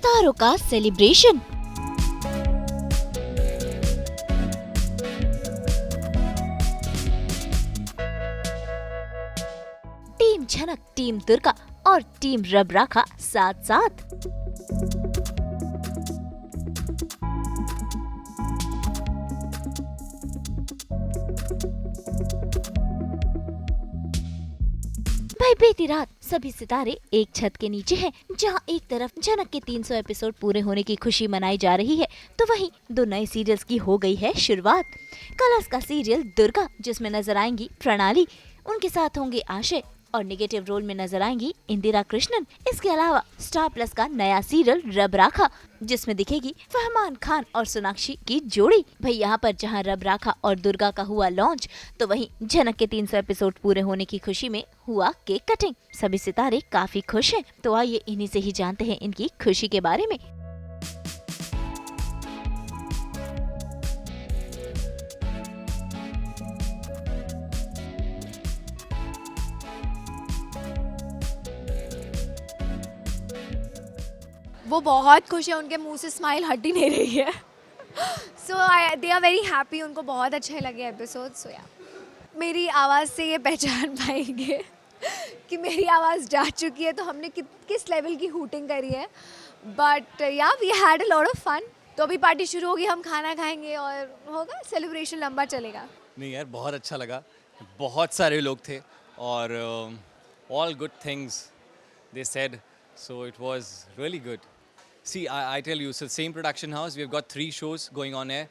सितारों का celebration. Team झनक, टीम दुर्गा और टीम रबराखा साथ साथ। भाई बीती रात सभी सितारे एक छत के नीचे हैं, जहां एक तरफ झनक के 300 एपिसोड पूरे होने की खुशी मनाई जा रही है, तो वहीं दो नए सीरियल्स की हो गई है शुरुआत। कलर्स का सीरियल दुर्गा, जिसमें नजर आएंगी प्रणाली, उनके साथ होंगे आशय और नेगेटिव रोल में नजर आएंगी इंदिरा कृष्णन। इसके अलावा स्टार प्लस का नया सीरियल रबराखा, जिसमें दिखेगी फरमान खान और सोनाक्षी की जोड़ी। भाई यहाँ पर जहाँ रबराखा और दुर्गा का हुआ लॉन्च, तो वहीं झनक के 300 एपिसोड पूरे होने की खुशी में हुआ केक कटिंग। सभी सितारे काफी खुश हैं, तो आइए इन्हीं से ही जानते हैं इनकी खुशी के बारे में। वो बहुत खुश है, उनके मुंह से स्माइल हट ही नहीं रही है। सो दे आर वेरी हैप्पी, उनको बहुत अच्छे लगे एपिसोड। सो या मेरी आवाज़ से ये पहचान पाएंगे कि मेरी आवाज़ जा चुकी है, तो हमने किस लेवल की हूटिंग करी है। बट या we had a lot of fun. तो अभी पार्टी शुरू होगी, हम खाना खाएंगे और होगा सेलिब्रेशन, लंबा चलेगा। नहीं यार, बहुत अच्छा लगा, बहुत सारे लोग थे और all good things they said, so it was really good. See, I tell you, it's the same production house. We've got 3 shows going on air.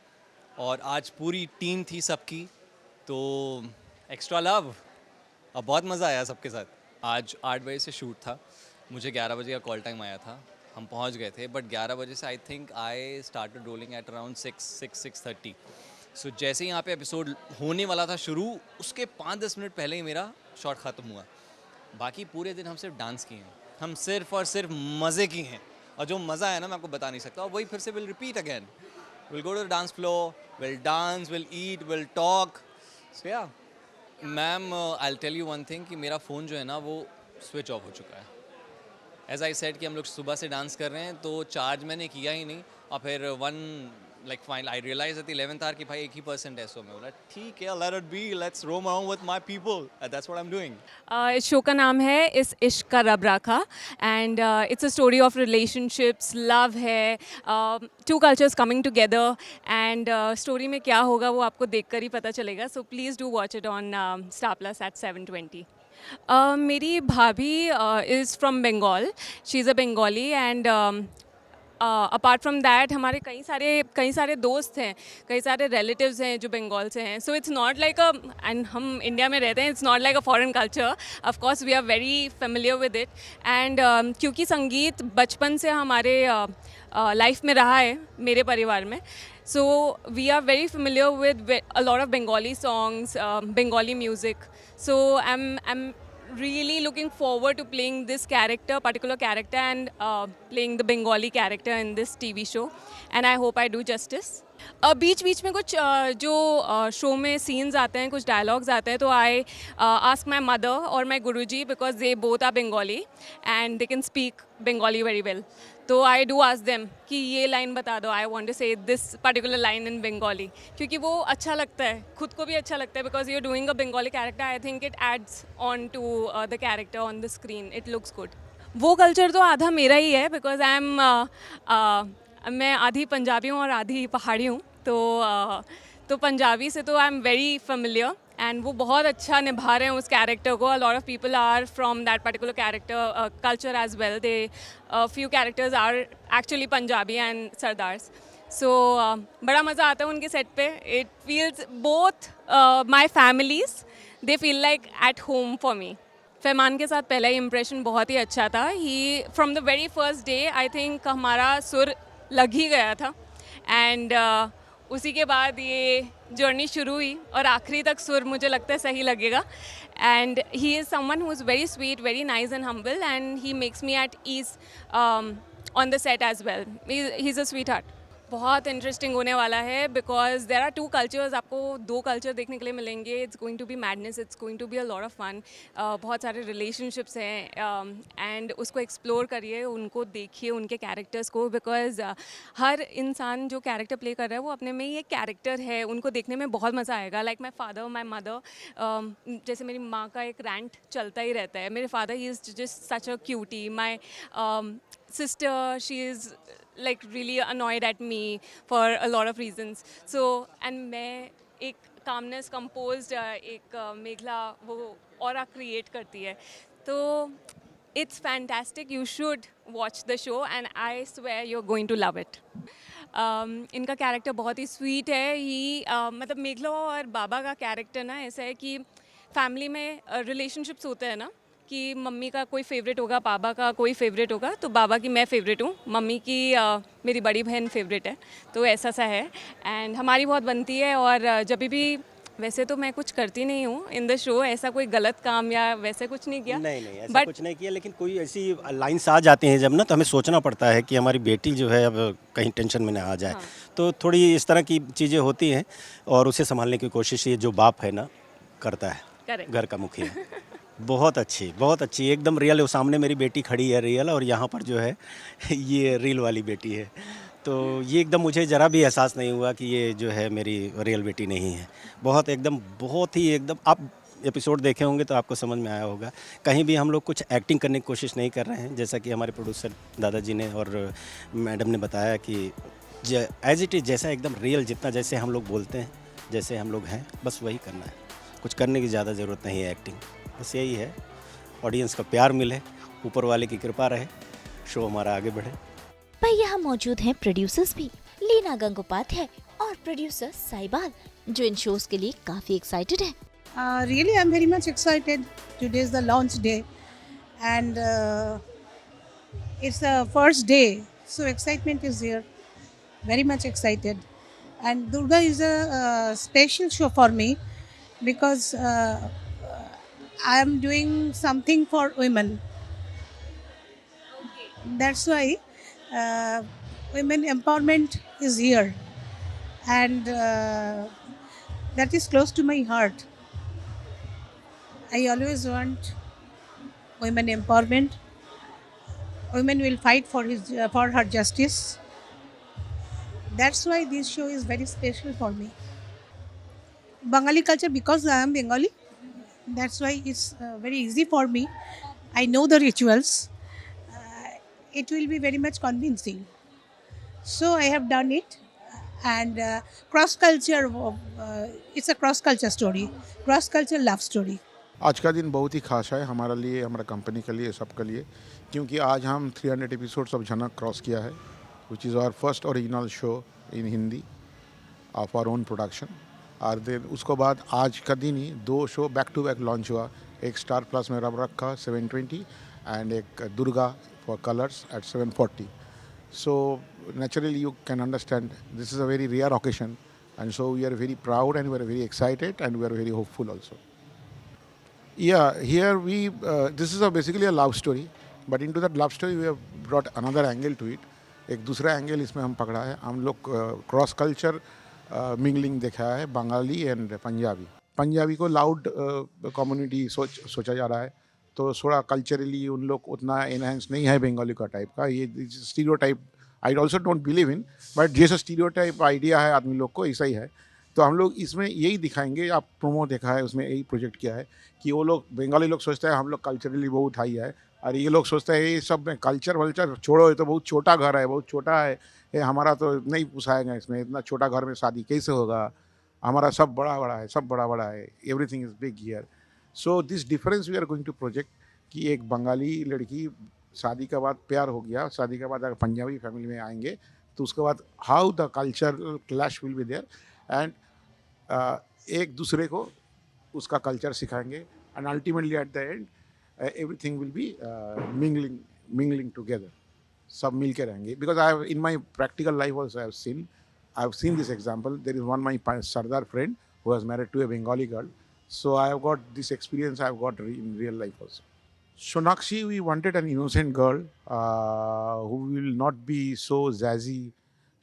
और आज पूरी टीम थी सबकी, तो एक्स्ट्रा लव। अब बहुत मज़ा आया सबके साथ। आज 8 बजे से शूट था, मुझे 11 बजे का कॉल टाइम आया था, हम पहुंच गए थे। बट 11 बजे से I think I started rolling at around 6:30। सो जैसे ही यहाँ पे एपिसोड होने वाला था शुरू, उसके 5-10 मिनट पहले ही मेरा शॉट ख़त्म हुआ। बाकी पूरे दिन हम सिर्फ डांस किए हैं, हम सिर्फ और सिर्फ मज़े की हैं। और जो मज़ा है ना, मैं आपको बता नहीं सकता। और वही फिर से will repeat again, will go to the dance floor, will dance, will eat, will talk. So yeah ma'am, I tell you one thing कि मेरा फ़ोन जो है ना, वो स्विच ऑफ हो चुका है। एज आई सेड कि हम लोग सुबह से डांस कर रहे हैं, तो चार्ज मैंने किया ही नहीं। और फिर like fine, I realized at the 11th hour कि भाई 1% है। सो मैं बोला ठीक है, let it be, let's roam around with my people, and that's what I'm doing. इस शो का नाम है Iss Ishq Ka Rabb Rakha, and it's a story of relationships, love है, two cultures coming together, and story में क्या होगा वो आपको देखकर ही पता चलेगा। So please do watch it on Star Plus at 7:20। मेरी भाभी is from Bengal, she is a Bengali, and apart from that हमारे कई सारे दोस्त हैं, कई सारे रिलेटिव्स हैं जो बंगाल से हैं। So it's not like a, and हम इंडिया में रहते हैं, it's not like a foreign culture. Of course we are very familiar with it, and क्योंकि संगीत बचपन से हमारे लाइफ में रहा है, मेरे परिवार में, so we are very familiar with a lot of Bengali songs, Bengali music. So I am really looking forward to playing this particular character, and playing the Bengali character in this TV show, and I hope I do justice. बीच बीच में कुछ जो show में scenes आते हैं, कुछ dialogues आते हैं, तो आई आस्क माई मदर और my guruji, because they both are Bengali and they can speak Bengali very well. तो आई डू आस्क देम कि ये लाइन बता दो, आई वांट टू से this particular line in Bengali, क्योंकि वो अच्छा लगता है, खुद को भी अच्छा लगता है, because you are doing a Bengali character. I think it adds on to the character on the screen, it looks good. वो कल्चर तो आधा मेरा ही है, बिकॉज आई एम मैं आधी पंजाबी हूँ और आधी पहाड़ी हूँ, तो पंजाबी से तो I am very familiar, and वो बहुत अच्छा निभा रहे हैं उस कैरेक्टर को। A lot of people are from that particular character culture as well. They few characters are actually Punjabi and sardars. So बड़ा मज़ा आता है उनके सेट पे। It feels both my families, they feel like at home for me. Farman के साथ पहला ही इम्प्रेशन बहुत ही अच्छा था। He from the very first day I think हमारा सुर लग ही गया था, एंड उसी के बाद ये जर्नी शुरू हुई और आखिरी तक सुर मुझे लगता है सही लगेगा। And he is someone who is very sweet, very nice and humble, and he makes me at ease on the set as well. He is a sweetheart. बहुत इंटरेस्टिंग होने वाला है because there are two cultures, आपको दो culture देखने के लिए मिलेंगे. It's going to be madness, it's going to be a lot of fun. बहुत सारे रिलेशनशिप्स हैं एंड उसको एक्सप्लोर करिए, उनको देखिए, उनके कैरेक्टर्स को, बिकॉज हर इंसान जो कैरेक्टर प्ले कर रहा है वो अपने में ही एक कैरेक्टर है. उनको देखने में बहुत मज़ा आएगा. Like my father, my mother, जैसे मेरी माँ का एक रैंट चलता ही रहता है. मेरे father he is just such a cutie. My sister, she is like really annoyed at me for a lot of reasons. So and मैं एक calmness composed एक मेघला वो aura create करती है. तो it's fantastic. You should watch the show and I swear you're going to love it. इनका character बहुत ही sweet है. ही मतलब मेघला और बाबा का कैरेक्टर ना ऐसा है कि फैमिली में रिलेशनशिप्स होते हैं ना, कि मम्मी का कोई फेवरेट होगा, पापा का कोई फेवरेट होगा. तो बाबा की मैं फेवरेट हूँ, मम्मी की मेरी बड़ी बहन फेवरेट है. तो ऐसा सा है एंड हमारी बहुत बनती है. और जब भी, वैसे तो मैं कुछ करती नहीं हूँ इन द शो, ऐसा कोई गलत काम या वैसे कुछ नहीं किया. नहीं नहीं ऐसा But- कुछ नहीं किया, लेकिन कोई ऐसी लाइन्स आ जाती हैं जब ना, तो हमें सोचना पड़ता है कि हमारी बेटी जो है अब कहीं टेंशन में ना आ जाए. तो थोड़ी इस तरह की चीज़ें होती हैं और उसे संभालने की कोशिश ये जो बाप है ना करता है, Correct. घर का मुखिया. बहुत अच्छी एकदम रियल. सामने मेरी बेटी खड़ी है रियल, और यहाँ पर जो है ये रील वाली बेटी है. तो ये एकदम मुझे ज़रा भी एहसास नहीं हुआ कि ये जो है मेरी रियल बेटी नहीं है. बहुत ही एकदम आप एपिसोड देखे होंगे तो आपको समझ में आया होगा. कहीं भी हम लोग कुछ एक्टिंग करने की कोशिश नहीं कर रहे हैं, जैसा कि हमारे प्रोड्यूसर दादाजी ने और मैडम ने बताया कि एज इट इज़, जैसा एकदम रियल, जितना जैसे हम लोग बोलते हैं, जैसे हम लोग हैं, बस वही करना है. कुछ करने की ज़्यादा ज़रूरत नहीं है. एक्टिंग बस यही है. ऑडियंस का प्यार मिले, ऊपर वाले की कृपा रहे, शो हमारा आगे बढ़े. पर यहाँ मौजूद हैं प्रोड्यूसर्स भी, लीना गंगोपाध्याय और प्रोड्यूसर साइबाल, जो इन शोज के लिए काफी एक्साइटेड हैं. Really, I'm very much excited. Today is the launch day, and it's the first day, so excitement is here. Very much excited. And Durga is a special show for me because I am doing something for women. That's why women empowerment is here, and that is close to my heart. I always want women empowerment. Women will fight for her justice. That's why this show is very special for me. Bengali culture, because I am Bengali, that's why it's very easy for me. I know the rituals. It will be very much convincing. So I have done it. And cross culture, it's a cross culture story, cross culture love story. आज का दिन बहुत ही खास है हमारे लिए, हमारा company के लिए, सबके लिए, क्योंकि आज हम 300 एपिसोड्स ऑफ झनक क्रॉस किया है, which is our first original show in Hindi of our own production. और देन उसको बाद आज का दिन ही 2 show back to back launch हुआ. एक स्टार प्लस में रब रखा 720 एंड एक Durga for Colors at 740. So naturally you can understand this is a very rare occasion, and so we are very proud and we are very excited and we are very hopeful also. Yeah, here we this is basically a love story, but into that love story we have brought another angle to it. एक दूसरा angle इसमें हम पकड़ा है. हम लोग cross culture mingling देखा है, बंगाली एंड पंजाबी को लाउड कम्युनिटी सोचा जा रहा है, तो थोड़ा कल्चरली उन लोग उतना एनहेंस नहीं है बंगाली का टाइप का. ये stereotype I also don't believe in, but जैसा स्टीरियोटाइप आइडिया है आदमी लोग को, ऐसा ही है. तो हम लोग इसमें यही दिखाएंगे. आप प्रोमो देखा है, उसमें यही प्रोजेक्ट किया है कि वो लोग बंगाली लोग सोचते हैं हम लोग कल्चरली बहुत हाई है, और ये लोग सोचते हैं ये सब में कल्चर वल्चर छोड़ो, ये तो बहुत छोटा घर है, बहुत छोटा है, ये हमारा तो नहीं पुसाएगा इसमें, इतना छोटा घर में शादी कैसे होगा, हमारा सब बड़ा बड़ा है, सब बड़ा बड़ा है, everything is big here. So this difference we are going to project कि एक बंगाली लड़की शादी के बाद प्यार हो गया, शादी के बाद अगर पंजाबी फैमिली में आएंगे तो उसके बाद how the culture clash will be there, and एक दूसरे को उसका कल्चर सिखाएंगे, and ultimately at the end everything will be mingling together. सब मिल के रहेंगे. Because I have in my practical life also I have seen this example. There is one my sardar friend who has married to a Bengali girl. So I have got this experience I have got in real life also. Sonakshi, we wanted an innocent girl who will not be so zazzy,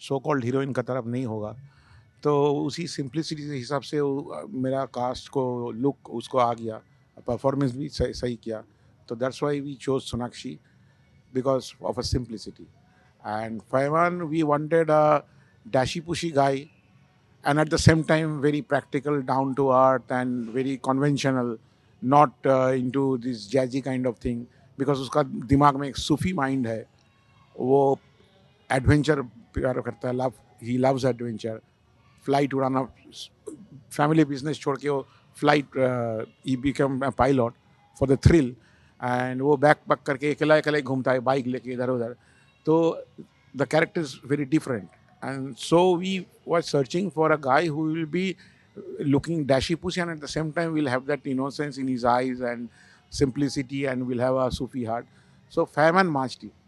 so called heroine का तरफ नहीं होगा। तो उसी simplicity के हिसाब से मेरा कास्ट को लुक उसको आ गया, परफॉर्मेंस भी सही किया। तो that's why we chose Sonakshi because of a simplicity. And Faiwan, we wanted a dashy pushy guy and at the same time very practical, down to earth and very conventional, not into this jazzy kind of thing because उसका दिमाग में एक सूफी mind है, वो adventure प्यार करता है, love he loves adventure, flight उड़ाना, फैमिली बिजनेस छोड़ के वो flight he become a pilot for the thrill and वो बैक पैक करके अकेला अकेला घूमता है बाइक लेके इधर उधर. तो the character is very different and so we were searching for a guy who will be looking dashy pussy and at the same time will have that innocence in his eyes and simplicity and will have a Sufi heart. So Faiman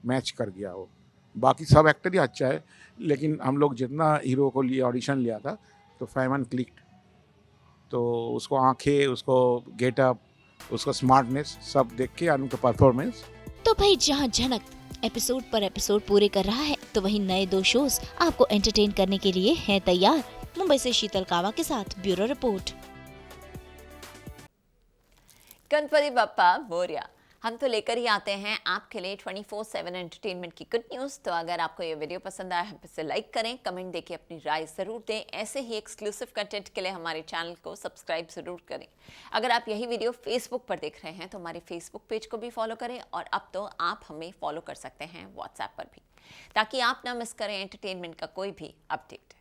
match कर गया वो. बाकी सब actor ही अच्छा है लेकिन हम लोग जितना हीरो को लिए ऑडिशन लिया था तो फैमन क्लिक्ड. तो उसको आंखें, उसको गेटअप, उसका स्मार्टनेस सब देख के उनका परफॉर्मेंस. तो भाई जहां झनक एपिसोड पर एपिसोड पूरे कर रहा है तो वहीं नए 2 शोज आपको एंटरटेन करने के लिए हैं तैयार. मुंबई से शीतल कावा के साथ ब्यूरो रिपोर्ट. गणपति बप्पा मोरया. हम तो लेकर ही आते हैं आपके लिए 24/7 एंटरटेनमेंट की गुड न्यूज़. तो अगर आपको ये वीडियो पसंद आया है इसे लाइक करें, कमेंट देके अपनी राय ज़रूर दें. ऐसे ही एक्सक्लूसिव कंटेंट के लिए हमारे चैनल को सब्सक्राइब ज़रूर करें. अगर आप यही वीडियो फेसबुक पर देख रहे हैं तो हमारे फेसबुक पेज को भी फॉलो करें और अब तो आप हमें फॉलो कर सकते हैं व्हाट्सएप पर भी, ताकि आप ना मिस करें एंटरटेनमेंट का कोई भी अपडेट.